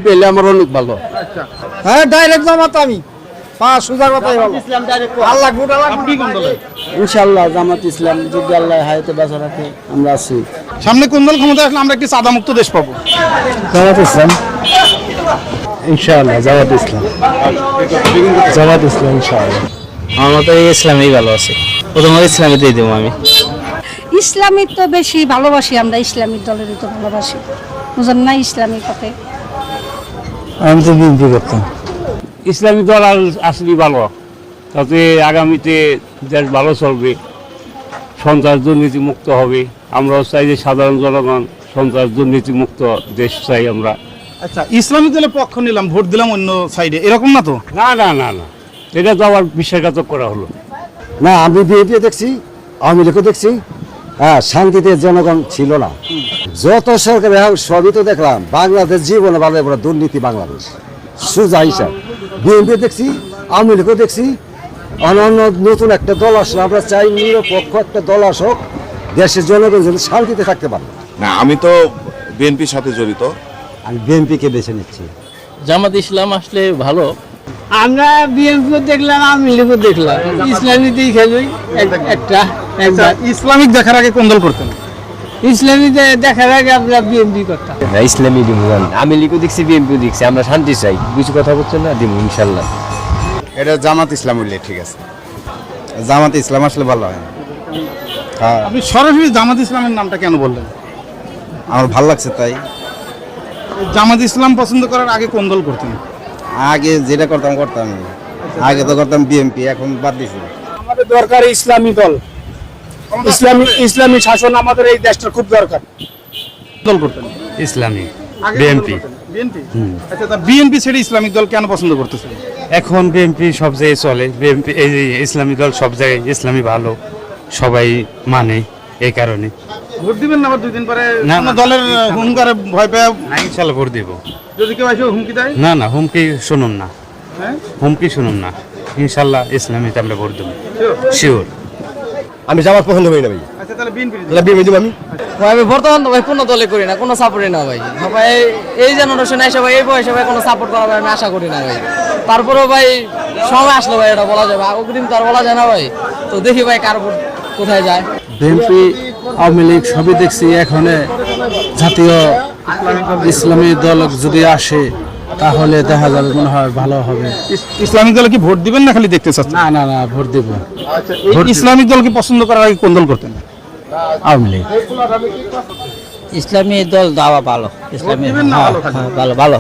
পেলে আমার অনেক ভালো। হ্যাঁ, ডাইরেক্ট জামাত আমি সুজার কথাই ভালো। আল্লাহ ইনশাআল্লাহ জামাত ইসলাম যদি আল্লাহ হায়াতে বাঁচা রাখে আমরা আছি। সামনে কোন দল ক্ষমতা আসলে আমরা একটি সাদা মুক্ত দেশ পাবো? জামাত ইসলাম ইনশাআল্লাহ, জামাত ইসলাম, জামাত ইসলাম ইনশাআল্লাহ। আমার তো ইসলামই ভালো আছে, প্রথমত ইসলামীতেই দেবো আমি। ইসলামিক তো বেশি ভালোবাসি আমরা, ইসলামিক দলেরই তো ভালোবাসি, বুঝেন না? ইসলামিক পথে আমি তো বিএনপি করতাম। ইসলামী দল আসলে ভালো, তাতে আগামীতে দেশ ভালো চলবে, সন্ত্রাস দুর্নীতি মুক্ত হবে। আমরাও চাই যে সাধারণ জনগণ সন্ত্রাস দুর্নীতি মুক্ত দেশ চাই আমরা। আচ্ছা, ইসলামী দলের পক্ষ নিলাম, ভোট দিলাম অন্য সাইডে, এরকম না তো? না না না না, এটা তো আবার বিশ্বাসঘাতক করা হলো। না, আমি বিএনপি দেখছি, আওয়ামী লীগও দেখছি। হ্যাঁ, শান্তিতে জনগণ ছিল না। যত সরকার সবই তো দেখলাম। বাংলাদেশ জীবনে ভালো দুর্নীতি, বাংলাদেশ সোজা হিসাব। বিএনপি দেখছি, আওয়ামী লীগও দেখছি। অন্য নতুন একটা দল আসলে আমরা চাই নিরপেক্ষ একটা দল আসুক, দেশের জনগণ যেন শান্তিতে থাকতে পারে। না, আমি তো বিএনপির সাথে জড়িত। আমি বিএনপিকে বেছে নিচ্ছি। জামাত ইসলাম আসলে ভালো। আমরা বিএনপিও দেখলাম, আওয়ামী লীগও দেখলাম, ইসলামীতেই খেলবই একটা। ইসলামিক দেখার আগে কোন দল করতেন? ইসলামী দেখার আগে আমরা বিএনপি করতাম। ইসলামী দিব, আমি লিখও দেখছি, বিএনপিও দেখছি। আমরা শান্তি চাই, কিছু কথা বলছেন না, দিব ইনশাল্লাহ। এটা জামাত ইসলাম হইলে ঠিক আছে, জামাত ইসলাম আসলে ভালো হয়। হ্যাঁ, আপনি সরাসরি জামাত ইসলামের নামটা কেন বললেন? আমার ভালো লাগছে তাই। জামাত ইসলাম পছন্দ করার আগে কোন দল করতেন? আগে যেটা করতাম আগে তো করতাম বিএনপি, এখন বাদ দিছি। আমাদের দরকার ইসলামী দল, ইসলামী শাসন আমাদের এই দেশটা খুব দরকার। দল করতেন? ইসলামী আগে বিএনপি। বিএনপি। আচ্ছা, তা বিএনপি ছেড়ে ইসলামিক দল কেন পছন্দ করতেছেন? এখন বিএনপি সব জায়গায় চলে, বিএনপি এই ইসলামী দল সব জায়গায়, ইসলামী ভালো, সবাই মানে, এই কারণে। ভোট দিবেন না আবার 2 দিন পরে? না, কোন না। দলের হুঙ্কারে ভয় পেয়ে ইনশাল্লাহ ভোট দিব। যদি কেউ এসে হুমকি দেয়? না না, হুমকি শুনুন না, হ্যাঁ, হুমকি শুনুন না। ইনশাল্লাহ ইসলামীতে আমরা ভোট দেবো, শিওর। আমি জামাত পছন্দ করি না ভাই। আচ্ছা, তাহলে বিএনপি। বিএনপি দিব আমি। আমি বর্তমান ভাই কোনো দলে করি না, কোনো সাপোর্টই না ভাই। সবাই এই জেনারেশনে এসে ভাই, এই বয়সে ভাই কোনো সাপোর্ট করা ভাই আমি আশা করি না ভাই। তারপরেও ভাই সময় আসলো ভাই, এটা বলা যাবে, অগ্রিম তো আর বলা যায় না ভাই। তো দেখি ভাই কার ভোট কোথায় যায়। বিএনপি, আওয়ামী লীগ সবই দেখছি। এখন জাতীয় ইসলামী দল যদি আসে তাহলে দেখা যাবে, মনে হয় ভালো হবে। ইসলামিক দলে কি ভোট দিবেন না খালি দেখতে চাচ্ছেন? না না না, ভোট দেব। এই ইসলামিক দলকে পছন্দ করার আগে কোন দল করতেন? আওয়ামী লীগ। ইসলামী দল দাওয়া ভালো, ইসলামী দিবেন না, ভালো থাকবে। ভালো ভালো।